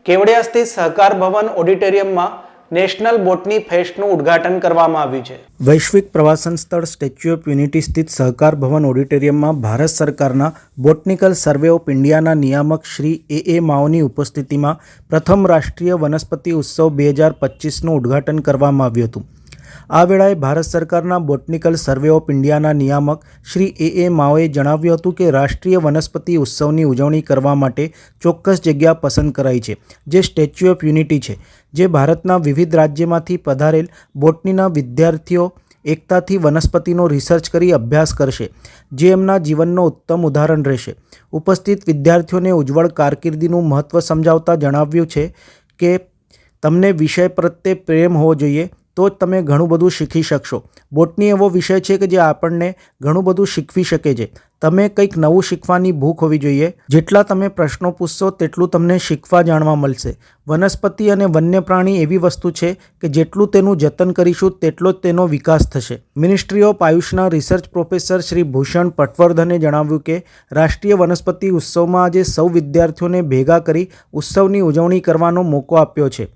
કેવડિયા સ્થિત સહકાર ભવન ઓડિટોરિયમમાં નેશનલ બોટની ફેસ્ટનું ઉદ્ઘાટન કરવામાં આવ્યું છે। વૈશ્વિક પ્રવાસન સ્થળ સ્ટેચ્યુ ઓફ યુનિટી સ્થિત સહકાર ભવન ઓડિટોરિયમમાં ભારત સરકારના બોટનિકલ સર્વે ઓફ ઇન્ડિયાના નિયામક શ્રી એ માઓની ઉપસ્થિતિમાં પ્રથમ રાષ્ટ્રીય વનસ્પતિ ઉત્સવ 2025નું ઉદ્ઘાટન કરવામાં આવ્યું હતું। આ વેળાએ ભારત સરકારના બોટનિકલ સર્વે ઓફ ઇન્ડિયાના નિયામક શ્રી એ માઓએ જણાવ્યું હતું કે રાષ્ટ્રીય વનસ્પતિ ઉત્સવની ઉજવણી કરવા માટે ચોક્કસ જગ્યા પસંદ કરાઈ છે, જે સ્ટેચ્યુ ઓફ યુનિટી છે, જે ભારતના વિવિધ રાજ્યમાંથી પધારેલ બોટનીના વિદ્યાર્થીઓ એકતાથી વનસ્પતિનો રિસર્ચ કરી અભ્યાસ કરશે, જે એમના જીવનનો ઉત્તમ ઉદાહરણ રહેશે। ઉપસ્થિત વિદ્યાર્થીઓને ઉજ્જવળ કારકિર્દીનું મહત્ત્વ સમજાવતા જણાવ્યું છે કે તમને વિષય પ્રત્યે પ્રેમ હોવો જોઈએ, તો જ તમે ઘણું બધું શીખી શકશો। બોટની એવો વિષય છે કે જે આપણને ઘણું બધું શીખવી શકે છે। તમે કંઈક નવું શીખવાની ભૂખ હોવી જોઈએ। જેટલા તમે પ્રશ્નો પૂછશો તેટલું તમને શીખવા જાણવા મળશે। વનસ્પતિ અને વન્ય પ્રાણી એવી વસ્તુ છે કે જેટલું તેનું જતન કરીશું તેટલો જ તેનો વિકાસ થશે। મિનિસ્ટ્રી ઓફ આયુષના રિસર્ચ પ્રોફેસર શ્રી ભૂષણ પટવર્ધને જણાવ્યું કે રાષ્ટ્રીય વનસ્પતિ ઉત્સવમાં આજે સૌ વિદ્યાર્થીઓને ભેગા કરી ઉત્સવની ઉજવણી કરવાનો મોકો આપ્યો છે।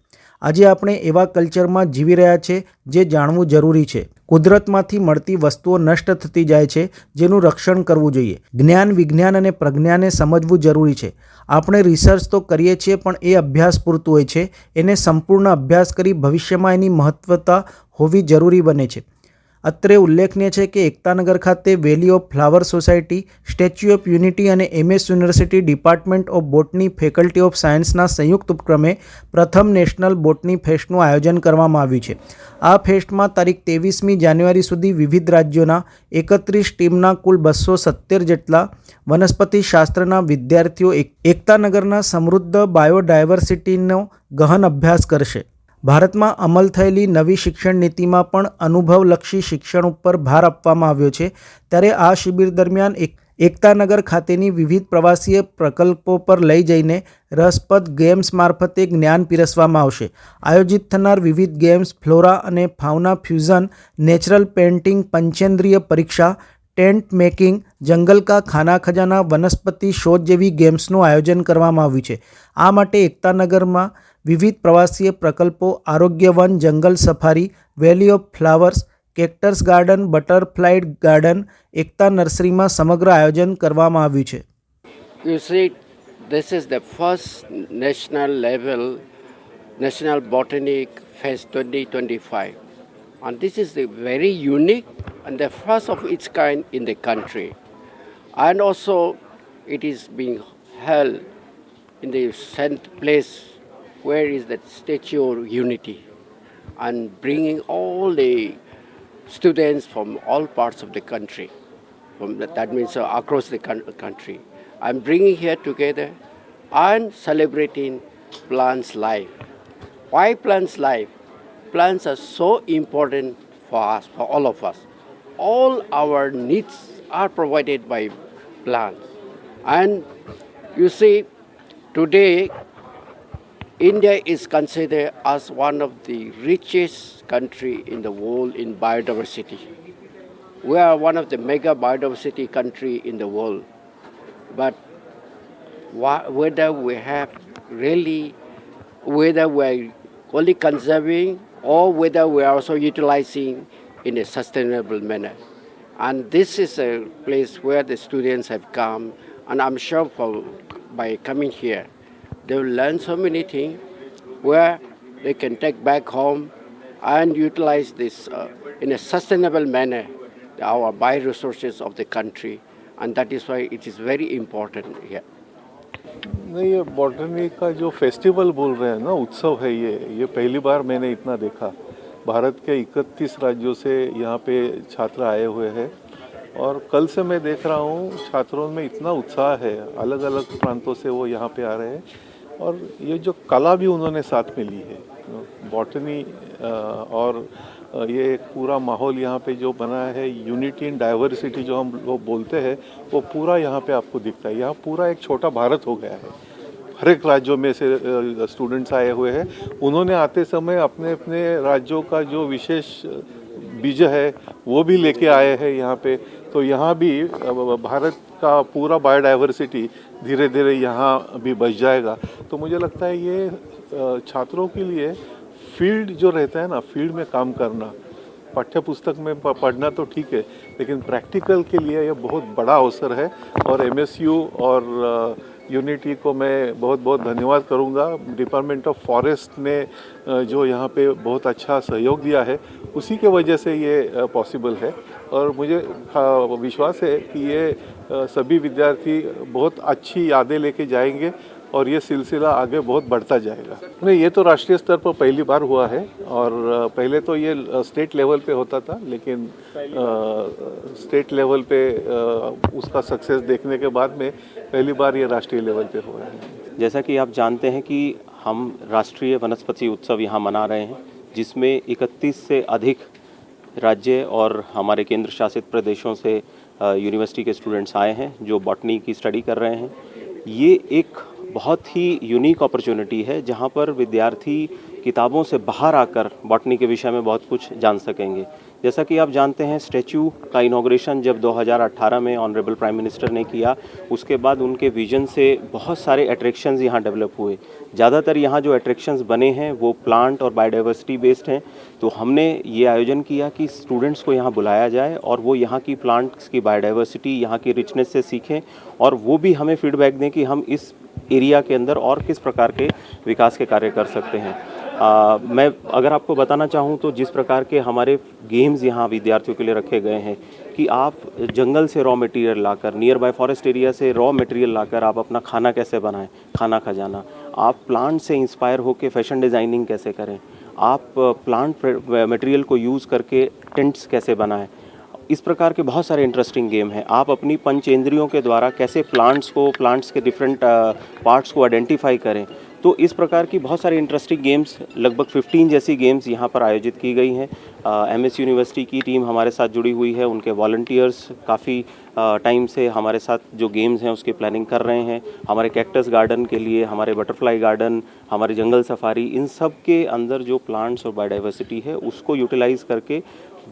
આજે આપણે એવા કલ્ચરમાં જીવી રહ્યા છે જે જાણવું જરૂરી છે। કુદરતમાંથી મળતી વસ્તુઓ નષ્ટ થતી જાય છે, જેનું રક્ષણ કરવું જોઈએ। જ્ઞાન, વિજ્ઞાન અને પ્રજ્ઞાને સમજવું જરૂરી છે। આપણે રિસર્ચ તો કરીએ છીએ, પણ એ અભ્યાસ પૂરતું હોય છે। એને સંપૂર્ણ અભ્યાસ કરી ભવિષ્યમાં એની મહત્વતા હોવી જરૂરી બને છે। અત્રે ઉલ્લેખનીય છે કે એકતાનગર ખાતે valley of flower society, statue of unity અને MS university department of botany, faculty of સાયન્સના સંયુક્ત ઉપક્રમે પ્રથમ નેશનલ બોટની ફેસ્ટનું આયોજન કરવામાં આવ્યું છે। આ ફેસ્ટમાં તારીખ 23મી જાન્યુઆરી સુધી વિવિધ રાજ્યોના 31 ટીમના કુલ 270 જેટલા વનસ્પતિ શાસ્ત્રના વિદ્યાર્થીઓ એકતાનગરના સમૃદ્ધ બાયોડાયવર્સિટીનો ગહન અભ્યાસ કરશે। ભારતમાં અમલ થયેલી નવી શિક્ષણ નીતિમાં પણ અનુભવલક્ષી શિક્ષણ ઉપર ભાર આપવામાં આવ્યો છે। ત્યારે આ શિબિર દરમિયાન એકતાનગર ખાતેની વિવિધ પ્રવાસીય પ્રકલ્પો પર લઈ જઈને રસપ્રદ ગેમ્સ મારફતે જ્ઞાન પીરસવામાં આવશે। આયોજિત થનાર વિવિધ ગેમ્સ ફ્લોરા અને ફાઉના ફ્યુઝન, નેચરલ પેઇન્ટિંગ, પંચેન્દ્રિય પરીક્ષા, ટેન્ટ મેકિંગ, જંગલ કા ખાના ખજાના, વનસ્પતિ શોધ જેવી ગેમ્સનું આયોજન કરવામાં આવ્યું છે। આ માટે એકતાનગરમાં વિવિધ પ્રવાસીય પ્રકલ્પો, આરોગ્ય વન, જંગલ safari, valley of flowers, cactus garden, butterfly garden, Ekta નર્સરીમાં સમગ્ર આયોજન કરવામાં આવ્યું છે। You see, this is the first national level National Botanic Fest 2025, and this is the very unique and the first of its kind in the country, and also it is being held in the center place where is that Statue of Unity, and bringing all the students from all parts of the country, that means across the country, I'm bringing here together and celebrating plants' life. Why plants' life? Plants are so important for us, for all of us. All our needs are provided by plants. And you see, today India is considered as one of the richest country in the world in biodiversity. We are one of the mega biodiversity country in the world. But whether we have really, whether we are only conserving or whether we are also utilizing in a sustainable manner. And this is a place where the students have come, and I'm sure by coming here, they will learn so many things where they can take back home and utilize this in a sustainable manner, our bioresources of the country, and that is why it is very important here. नहीं, ये botany का जो festival बोल रहे हैं ना, उत्सव है ये पहली बार मैंने इतना देखा। भारत के 31 राज्यों से यहाँ पे छात्र आए हुए हैं, और कल से मैं देख रहा हूँ छात्रों में इतना उत्साह है, अलग अलग प्रांतों से वो यहाँ पे आ रहे हैं, और ये जो कला भी उन्होंने साथ में ली है, बॉटनी, और ये एक पूरा माहौल यहाँ पे जो बना है, यूनिटी इन डाइवर्सिटी जो हम लोग बोलते हैं, वो पूरा यहाँ पे आपको दिखता है। यहाँ पूरा एक छोटा भारत हो गया है। हर एक राज्यों में से स्टूडेंट्स आए हुए हैं। उन्होंने आते समय अपने अपने राज्यों का जो विशेष बीज है वो भी लेके आए हैं यहाँ पे। तो यहाँ भी भारत का पूरा बायोडाइवर्सिटी धीरे धीरे यहाँ भी बच जाएगा। तो मुझे लगता है ये छात्रों के लिए फील्ड जो रहता है ना, फील्ड में काम करना, पाठ्य पुस्तक में पढ़ना तो ठीक है, लेकिन प्रैक्टिकल के लिए ये बहुत बड़ा अवसर है। और एमएसयू और यूनिटी को मैं बहुत बहुत धन्यवाद करूंगा। डिपार्टमेंट ऑफ फॉरेस्ट ने जो यहाँ पे बहुत अच्छा सहयोग दिया है, उसी के वजह से ये पॉसिबल है। और मुझे विश्वास है कि ये सभी विद्यार्थी बहुत अच्छी यादें लेके जाएंगे और ये सिलसिला आगे बहुत बढ़ता जाएगा। नहीं, ये तो राष्ट्रीय स्तर पर पहली बार हुआ है और पहले तो ये स्टेट लेवल पे होता था, लेकिन स्टेट लेवल पे उसका सक्सेस देखने के बाद में पहली बार ये राष्ट्रीय लेवल पे हुआ है। जैसा कि आप जानते हैं कि हम राष्ट्रीय वनस्पति उत्सव यहाँ मना रहे हैं, जिसमें 31 से अधिक राज्य और हमारे केंद्र शासित प्रदेशों से यूनिवर्सिटी के स्टूडेंट्स आए हैं जो बॉटनी की स्टडी कर रहे हैं। ये एक बहुत ही यूनिक अपॉर्चुनिटी है जहाँ पर विद्यार्थी किताबों से बाहर आकर बॉटनी के विषय में बहुत कुछ जान सकेंगे। जैसा कि आप जानते हैं, स्टैचू का इनॉग्रेशन जब 2018 में ऑनरेबल प्राइम मिनिस्टर ने किया, उसके बाद उनके विजन से बहुत सारे अट्रैक्शंस यहाँ डेवलप हुए। ज़्यादातर यहाँ जो अट्रैक्शंस बने हैं वो प्लांट और बायोडाइवर्सिटी बेस्ड हैं। तो हमने ये आयोजन किया कि स्टूडेंट्स को यहाँ बुलाया जाए और वो यहाँ की प्लांट्स की बायोडाइवर्सिटी, यहाँ की रिचनेस से सीखें और वो भी हमें फीडबैक दें कि हम इस एरिया के अंदर और किस प्रकार के विकास के कार्य कर सकते हैं। मैं अगर आपको बताना चाहूँ तो जिस प्रकार के हमारे गेम्स यहाँ विद्यार्थियों के लिए रखे गए हैं कि आप जंगल से raw material locker, near by forest area से रॉ मटेरियल लाकर आप अपना खाना कैसे बनाएं, खाना खजाना, आप प्लांट से इंस्पायर होकर फैशन डिज़ाइनिंग कैसे करें, आप प्लांट मटेरियल को यूज़ करके टेंट्स कैसे बनाएं। इस प्रकार के बहुत सारे इंटरेस्टिंग गेम हैं। आप अपनी पंचेंद्रियों के द्वारा कैसे प्लांट्स के डिफरेंट पार्ट्स को आइडेंटिफाई करें। तो इस प्रकार की बहुत सारी इंटरेस्टिंग गेम्स, लगभग 15 जैसी गेम्स यहाँ पर आयोजित की गई हैं। एमएस यूनिवर्सिटी की टीम हमारे साथ जुड़ी हुई है, उनके वॉलंटियर्स काफ़ी टाइम से हमारे साथ जो गेम्स हैं उसकी प्लानिंग कर रहे हैं। हमारे कैक्टस गार्डन के लिए, हमारे बटरफ्लाई गार्डन, हमारे जंगल सफारी, इन सब के अंदर जो प्लांट्स और बायोडाइवर्सिटी है उसको यूटिलाइज़ करके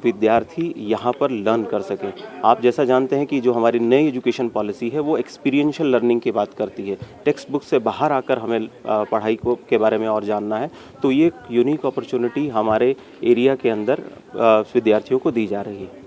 विद्यार्थी यहाँ पर लर्न कर सकें। आप जैसा जानते हैं कि जो हमारी नई एजुकेशन पॉलिसी है वो एक्सपीरियंशियल लर्निंग की बात करती है। टेक्स्ट बुक से बाहर आकर हमें पढ़ाई के बारे में और जानना है। तो ये एक यूनिक अपॉर्चुनिटी हमारे एरिया के अंदर विद्यार्थियों को दी जा रही है।